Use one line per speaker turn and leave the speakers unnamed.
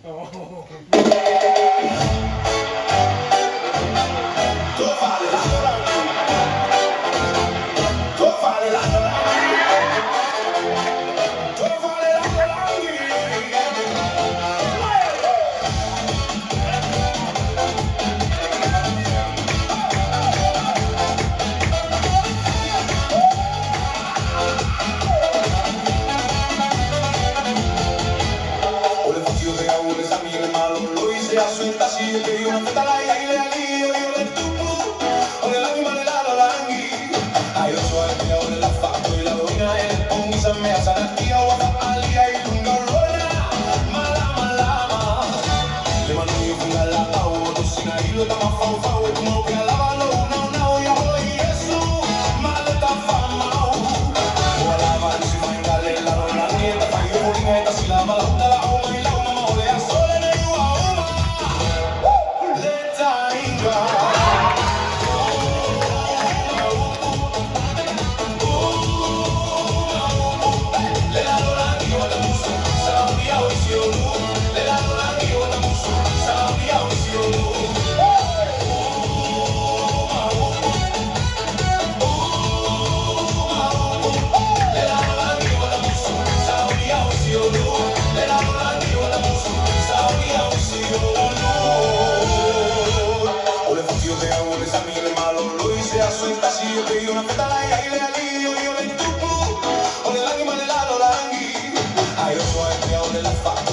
Oh.
Suelta así que yo no te la y le alío yo le tupo ole la mi manera lo langui ay yo soy que ole la facto y la doña el ponisa me hace la tía o la alia y nunca rueda malama le mando yo con la pau tu sin ahí lo tama fau como que alaba lo una ya voy eso maleta fama o alaba si mangale la doña nieta pa yo bolita si la mala la uma y la uma ole a sola na yo suelta así que yo no te la y le alío yo le tupo ole la mi manera lo langui ay yo soy que ole la facto